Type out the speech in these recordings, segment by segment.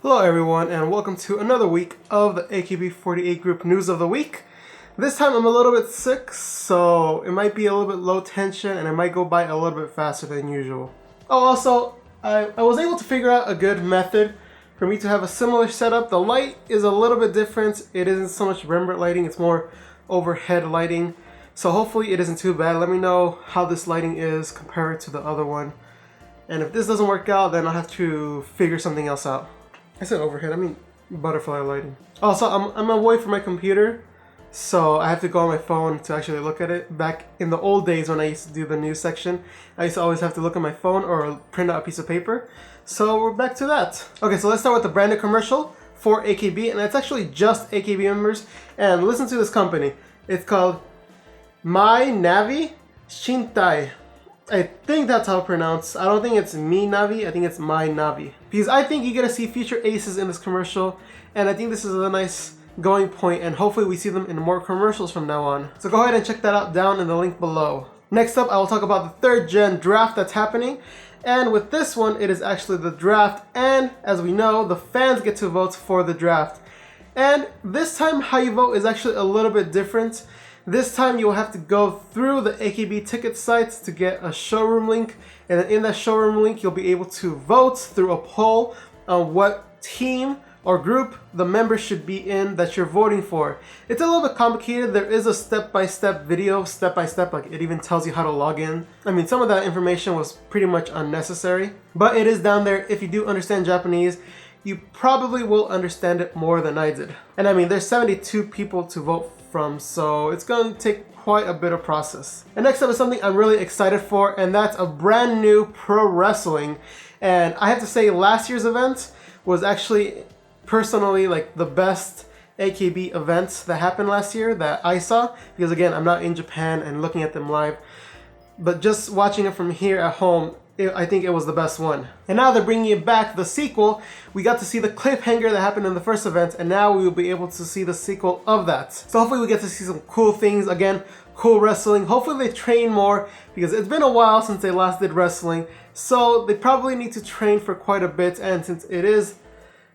Hello everyone and welcome to another week of the AKB48 group news of the week. This time I'm a little bit sick, so it might be a little bit low tension and it might go by a little bit faster than usual. Oh, also, I was able to figure out a good method for me to have a similar setup. The light is a little bit different. It isn't so much Rembrandt lighting, it's more overhead lighting. So hopefully it isn't too bad. Let me know how this lighting is compared to the other one. And if this doesn't work out, then I'll have to figure something else out. I said overhead, I mean butterfly lighting. Also, I'm away from my computer, so I have to go on my phone to actually look at it. Back in the old days when I used to do the news section, I used to always have to look at my phone or print out a piece of paper. So we're back to that. Okay, so let's start with the branded commercial for AKB, and it's actually just AKB members. And listen to this company. It's called Mynavi Chintai. I think that's how it's pronounced. I don't think it's Mynavi, I think it's Mynavi. Because I think you get to see future aces in this commercial, and I think this is a nice going point, and hopefully we see them in more commercials from now on. So go ahead and check that out down in the link below. Next up, I will talk about the third gen draft that's happening. And with this one, it is actually the draft, and as we know, the fans get to vote for the draft. And this time, how you vote is actually a little bit different. This time you'll have to go through the AKB ticket sites to get a showroom link, and then in that showroom link you'll be able to vote through a poll on what team or group the members should be in that you're voting for. It's a little bit complicated. There is a step-by-step video, step-by-step, like it even tells you how to log in. I mean, some of that information was pretty much unnecessary, but it is down there. If you do understand Japanese, you probably will understand it more than I did. And I mean, there's 72 people to vote from, so it's going to take quite a bit of process. And next up is something I'm really excited for, and that's a brand new pro wrestling. And I have to say, last year's event was actually personally like the best AKB events that happened last year that I saw, because again, I'm not in Japan and looking at them live, but just watching it from here at home, I think it was the best one. And now they're bringing it back, the sequel. We got to see the cliffhanger that happened in the first event, and now we will be able to see the sequel of that. So hopefully we get to see some cool things, again, cool wrestling. Hopefully they train more, because it's been a while since they last did wrestling, so they probably need to train for quite a bit, and since it is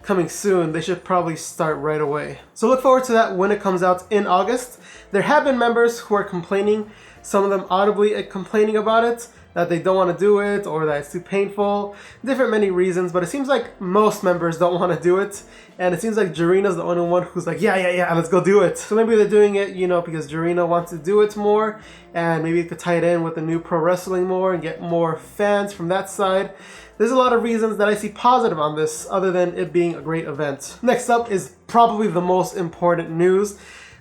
coming soon, they should probably start right away. So look forward to that when it comes out in August. There have been members who are complaining, some of them audibly complaining about it, that they don't want to do it or that it's too painful. Different many reasons, but it seems like most members don't want to do it. And it seems like Jirina's the only one who's like, yeah, let's go do it. So maybe they're doing it, you know, because Jirina wants to do it more, and maybe it could tie it in with the new pro wrestling more and get more fans from that side. There's a lot of reasons that I see positive on this, other than it being a great event. Next up is probably the most important news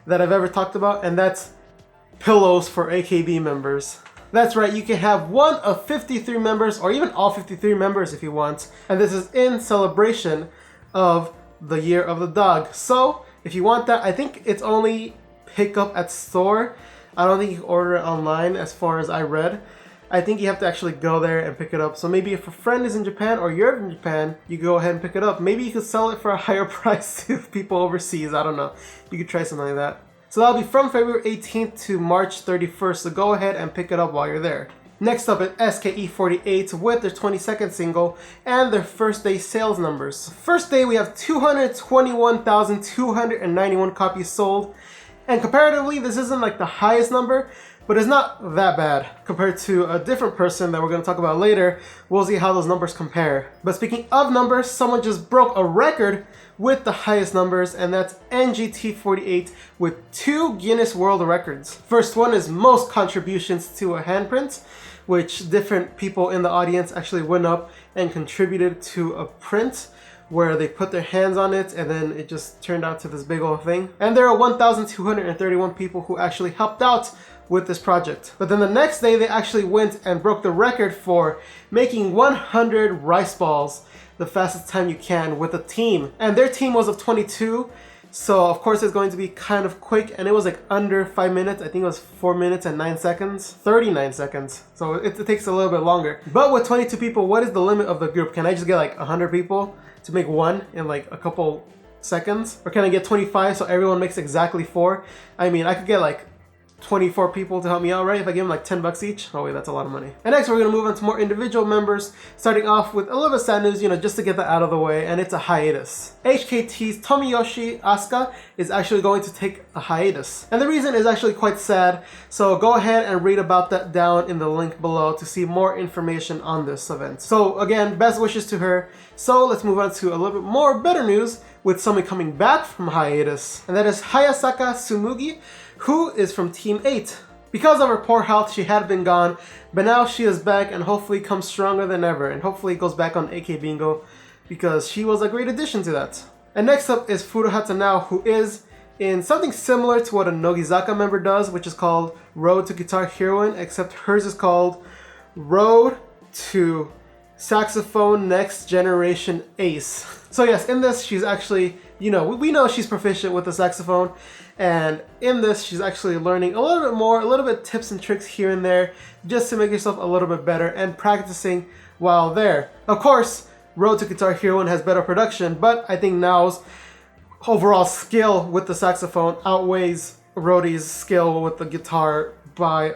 that I've ever talked about, and that's pillows for AKB members. That's right, you can have one of 53 members, or even all 53 members if you want, and this is in celebration of the Year of the Dog. So, if you want that, I think it's only pick up at store. I don't think you can order it online as far as I read. I think you have to actually go there and pick it up. So maybe if a friend is in Japan or you're in Japan, you go ahead and pick it up. Maybe you could sell it for a higher price to people overseas, I don't know. You could try something like that. So that'll be from February 18th to March 31st, so go ahead and pick it up while you're there. Next up is SKE48 with their 22nd single and their first day sales numbers. First day we have 221,291 copies sold, and comparatively this isn't like the highest number, but it's not that bad compared to a different person that we're going to talk about later. We'll see how those numbers compare. But speaking of numbers, someone just broke a record with the highest numbers, and that's NGT48 with 2 Guinness World Records. First one is most contributions to a handprint, which different people in the audience actually went up and contributed to a print where they put their hands on it, and then it just turned out to this big old thing. And there are 1,231 people who actually helped out with this project. But then the next day they actually went and broke the record for making 100 rice balls the fastest time you can with a team. And their team was of 22, so of course it's going to be kind of quick, and it was like under 5 minutes. I think it was 4 minutes and 9 seconds, 39 seconds. So it takes a little bit longer. But with 22 people, what is the limit of the group? Can I just get like 100 people to make one in like a couple seconds? Or can I get 25 so everyone makes exactly 4? I mean, I could get like 24 people to help me out, right? If I give them like 10 bucks each. Oh wait, that's a lot of money. And next we're gonna move on to more individual members, starting off with a little bit of sad news, you know, just to get that out of the way, and it's a hiatus. HKT's Tomiyoshi Asuka is actually going to take a hiatus. And the reason is actually quite sad, so go ahead and read about that down in the link below to see more information on this event. So again, best wishes to her. So let's move on to a little bit more better news with someone coming back from hiatus, and that is Hayasaka Tsumugi, who is from Team 8. Because of her poor health, she had been gone, but now she is back and hopefully comes stronger than ever, and hopefully goes back on AK Bingo because she was a great addition to that. And next up is Furuhata now, who is in something similar to what a Nogizaka member does, which is called Road to Guitar Heroine, except hers is called Road to Saxophone Next Generation Ace. So yes, in this she's actually, you know, we know she's proficient with the saxophone, and in this she's actually learning a little bit more, a little bit tips and tricks here and there, just to make yourself a little bit better and practicing while there. Of course, Road to Guitar Heroine has better production, but I think Nao's overall skill with the saxophone outweighs Rodi's skill with the guitar by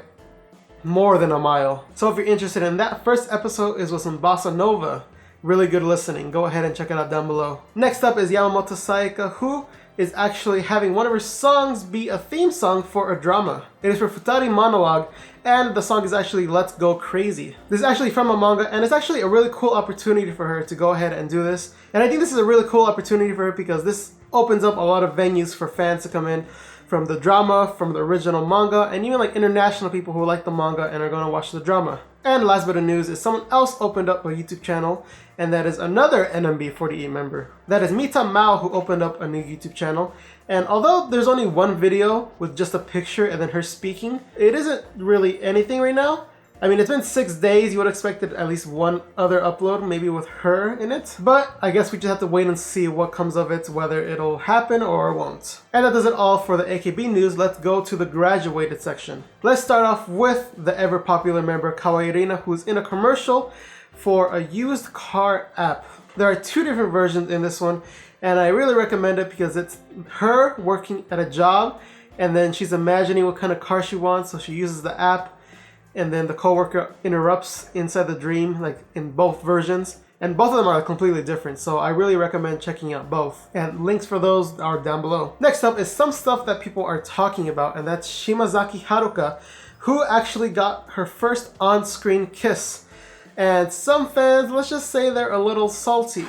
more than a mile. So if you're interested in that, first episode is with some bossa nova. Really good listening. Go ahead and check it out down below. Next up is Yamamoto Sayaka, who is actually having one of her songs be a theme song for a drama. It is for Futari Monologue, and the song is actually Let's Go Crazy. This is actually from a manga, and it's actually a really cool opportunity for her to go ahead and do this. And I think this is a really cool opportunity for her because this opens up a lot of venues for fans to come in from the drama, from the original manga, and even like international people who like the manga and are going to watch the drama. And last bit of news is someone else opened up a YouTube channel, and that is another NMB48 member. That is Mita Mao, who opened up a new YouTube channel. And although there's only one video with just a picture and then her speaking, it isn't really anything right now. I mean, it's been 6 days, you would have expected at least one other upload, maybe with her in it. But I guess we just have to wait and see what comes of it, whether it'll happen or won't. And that does it all for the AKB news. Let's go to the graduated section. Let's start off with the ever popular member Kawaei Rina, who's in a commercial for a used car app. There are 2 different versions in this one, and I really recommend it because it's her working at a job, and then she's imagining what kind of car she wants, so she uses the app, and then the coworker interrupts inside the dream, like in both versions. And both of them are completely different, so I really recommend checking out both. And links for those are down below. Next up is some stuff that people are talking about, and that's Shimazaki Haruka, who actually got her first on-screen kiss. And some fans, let's just say they're a little salty.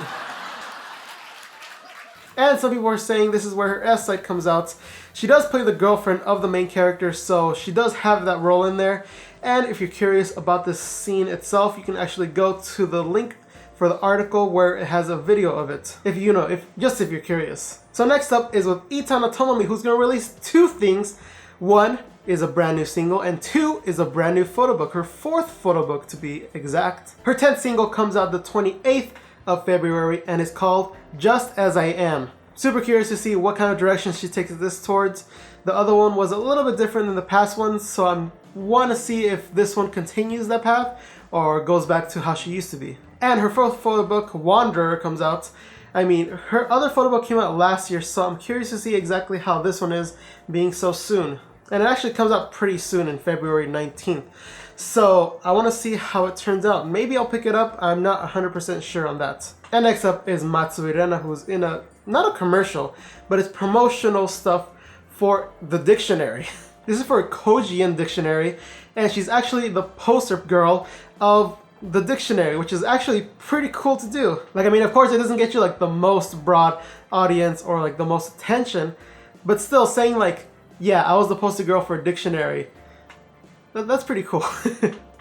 And some people are saying this is where her S-site comes out. She does play the girlfriend of the main character, so she does have that role in there. And if you're curious about this scene itself, you can actually go to the link for the article where it has a video of it. If you're curious. So next up is with Itana Tomomi, who's going to release 2 things. 1 is a brand new single, and 2 is a brand new photo book, her 4th photo book to be exact. Her 10th single comes out the 28th of February and is called Just As I Am. Super curious to see what kind of direction she takes this towards. The other one was a little bit different than the past ones, so I want to see if this one continues that path or goes back to how she used to be. And her 4th photo book, Wanderer, comes out. I mean, her other photo book came out last year, so I'm curious to see exactly how this one is being so soon. And it actually comes out pretty soon in February 19th. So I want to see how it turns out. Maybe I'll pick it up. I'm not 100% sure on that. And next up is Matsui Rena, who's in not a commercial, but it's promotional stuff for the dictionary. This is for a Kojian dictionary, and she's actually the poster girl of the dictionary, which is actually pretty cool to do. Like, I mean, of course it doesn't get you like the most broad audience or like the most attention, but still saying like, yeah, I was the poster girl for a dictionary. That's pretty cool.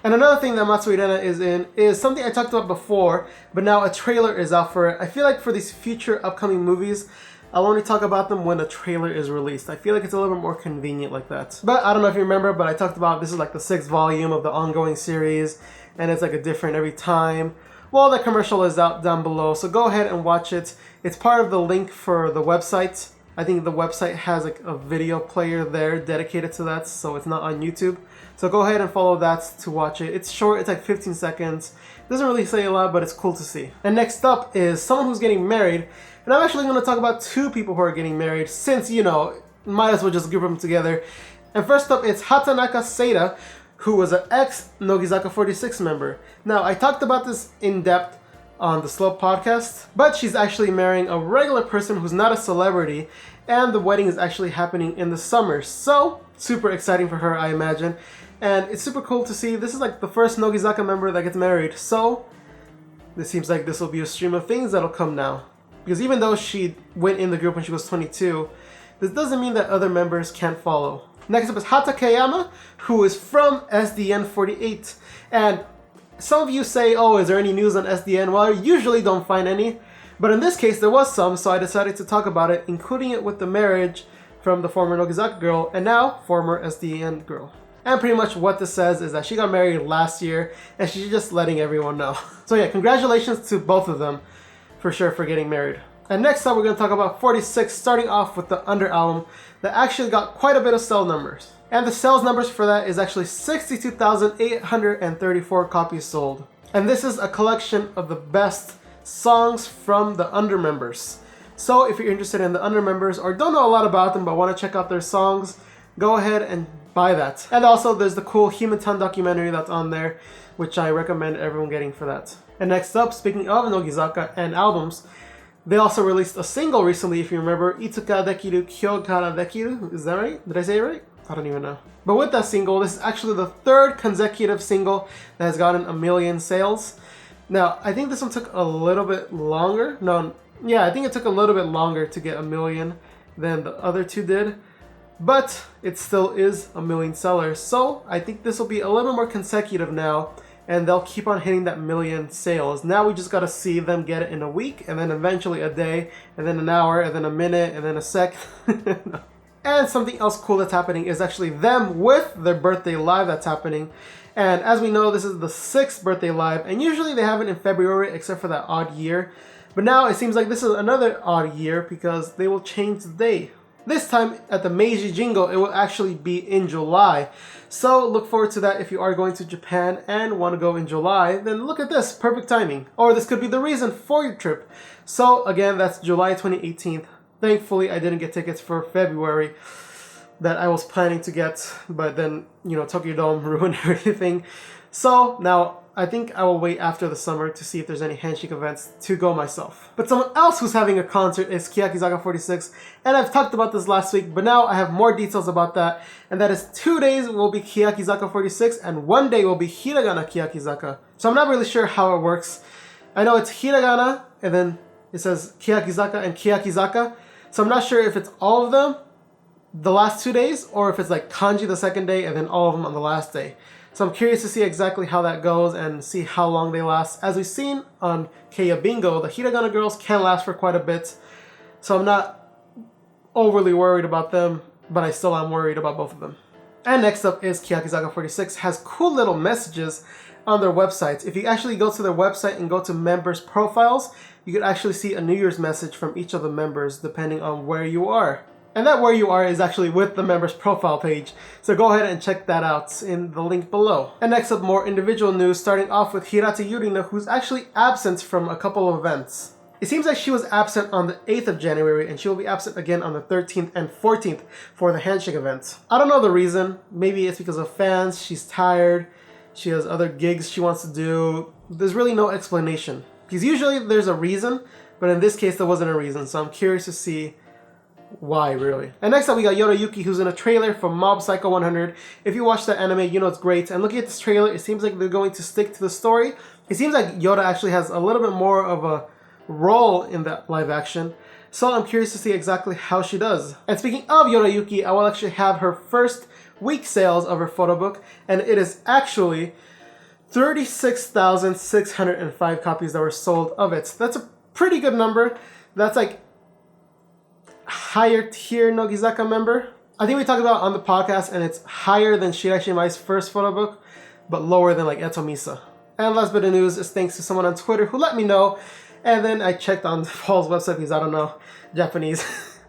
And another thing that Matsui Rena is in is something I talked about before, but now a trailer is out for it. I feel like for these future upcoming movies, I'll only talk about them when a trailer is released. I feel like it's a little bit more convenient like that. But I don't know if you remember, but I talked about this is like the 6th volume of the ongoing series, and it's like a different every time. Well, the commercial is out down below, so go ahead and watch it. It's part of the link for the website. I think the website has like a video player there dedicated to that, so it's not on YouTube. So go ahead and follow that to watch it. It's short, it's like 15 seconds. It doesn't really say a lot, but it's cool to see. And next up is someone who's getting married. And I'm actually going to talk about 2 people who are getting married since, you know, might as well just group them together. And first up, it's Hatanaka Seita, who was an ex-Nogizaka 46 member. Now, I talked about this in depth on the Slope podcast, but she's actually marrying a regular person who's not a celebrity, and the wedding is actually happening in the summer. So, super exciting for her, I imagine. And it's super cool to see. This is like the first Nogizaka member that gets married. So, this seems like this will be a stream of things that'll come now. Because even though she went in the group when she was 22, this doesn't mean that other members can't follow. Next up is Hata Kayama, who is from SDN48. And some of you say, oh, is there any news on SDN? Well, I usually don't find any. But in this case, there was some, so I decided to talk about it, including it with the marriage from the former Nogizaka girl, and now former SDN girl. And pretty much what this says is that she got married last year, and she's just letting everyone know. So yeah, congratulations to both of them, for sure, for getting married. And next up, we're going to talk about 46, starting off with the Under album that actually got quite a bit of sales numbers. And the sales numbers for that is actually 62,834 copies sold. And this is a collection of the best songs from the Under members. So if you're interested in the Under members or don't know a lot about them but want to check out their songs, go ahead and buy that. And also there's the cool Himetan documentary that's on there, which I recommend everyone getting for that. And next up, speaking of Nogizaka and albums, they also released a single recently, if you remember, Itsuka Dekiru Kyou Kara Dekiru. Is that right? Did I say it right? I don't even know. But with that single, this is actually the third consecutive single that has gotten 1 million sales. Now, I think this one took a little bit longer. I think it took a little bit longer to get 1 million than the other two did. But it still is 1 million sellers. So I think this will be a little bit more consecutive now, and they'll keep on hitting that 1 million sales. Now we just gotta see them get it in a week, and then eventually a day, and then an hour, and then a minute, and then a sec. And something else cool that's happening is actually them with their birthday live that's happening. And as we know, this is the 6th birthday live, and usually they have it in February except for that odd year. But now it seems like this is another odd year because they will change the day. This time at the Meiji Jingo, it will actually be in July. So look forward to that if you are going to Japan and want to go in July. Then look at this, perfect timing. Or this could be the reason for your trip. So again, that's July 2018. Thankfully, I didn't get tickets for February that I was planning to get. But then, Tokyo Dome ruined everything. So now I think I will wait after the summer to see if there's any handshake events to go myself. But someone else who's having a concert is Kyakizaka46, and I've talked about this last week, but now I have more details about that, and that is 2 days will be Kyakizaka46 and 1 day will be Hiragana Kyakizaka. So I'm not really sure how it works. I know it's Hiragana, and then it says Kyakizaka and Kyakizaka, so I'm not sure if it's all of them the last 2 days, or if it's like kanji the second day and then all of them on the last day. So I'm curious to see exactly how that goes and see how long they last. As we've seen on Keiya Bingo, the Hiragana girls can last for quite a bit. So I'm not overly worried about them, but I still am worried about both of them. And next up is Kyakizaka46 has cool little messages on their websites. If you actually go to their website and go to members profiles, you could actually see a New Year's message from each of the members depending on where you are. And that where you are is actually with the members profile page. So go ahead and check that out in the link below. And next up, more individual news, starting off with Hinata Udinov, who's actually absent from a couple of events. It seems like she was absent on the 8th of January, and she will be absent again on the 13th and 14th for the handshake event. I don't know the reason. Maybe it's because of fans, she's tired, she has other gigs she wants to do. There's really no explanation. Because usually there's a reason, but in this case there wasn't a reason, so I'm curious to see why, really. And next up, we got Yorayuki, who's in a trailer for Mob Psycho 100. If you watch that anime, you know it's great. And looking at this trailer, it seems like they're going to stick to the story. It seems like Yoda actually has a little bit more of a role in that live action. So I'm curious to see exactly how she does. And speaking of Yorayuki, I will actually have her first week sales of her photo book. And it is actually 36,605 copies that were sold of it. That's a pretty good number. That's like higher tier Nogizaka member. I think we talked about it on the podcast, and it's higher than Shirashi Mai's first photo book, but lower than like Etomisa. And last bit of news is thanks to someone on Twitter who let me know, and then I checked on Paul's website because I don't know Japanese.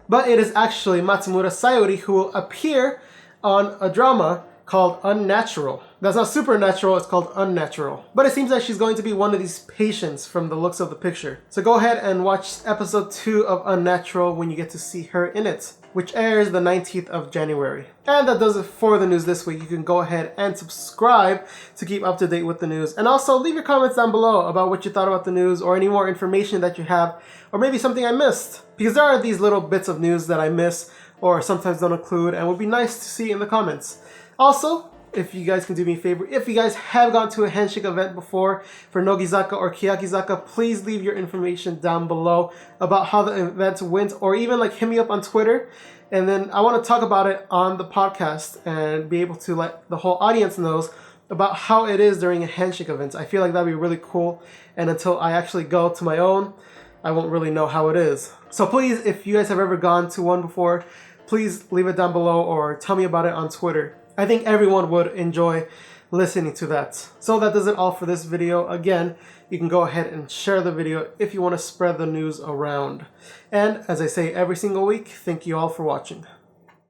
But it is actually Matsumura Sayori who will appear on a drama called Unnatural. That's not supernatural, it's called unnatural. But it seems like she's going to be one of these patients from the looks of the picture. So go ahead and watch episode 2 of Unnatural when you get to see her in it, which airs the 19th of January. And that does it for the news this week. You can go ahead and subscribe to keep up to date with the news. And also leave your comments down below about what you thought about the news or any more information that you have, or maybe something I missed. Because there are these little bits of news that I miss or sometimes don't include and would be nice to see in the comments. Also, if you guys can do me a favor, if you guys have gone to a handshake event before for Nogizaka or Keyakizaka, please leave your information down below about how the event went, or even like hit me up on Twitter, and then I want to talk about it on the podcast and be able to let the whole audience knows about how it is during a handshake event. I feel like that'd be really cool, and until I actually go to my own, I won't really know how it is. So please, if you guys have ever gone to one before, please leave it down below or tell me about it on Twitter. I think everyone would enjoy listening to that. So that does it all for this video. Again, you can go ahead and share the video if you want to spread the news around. And as I say every single week, thank you all for watching.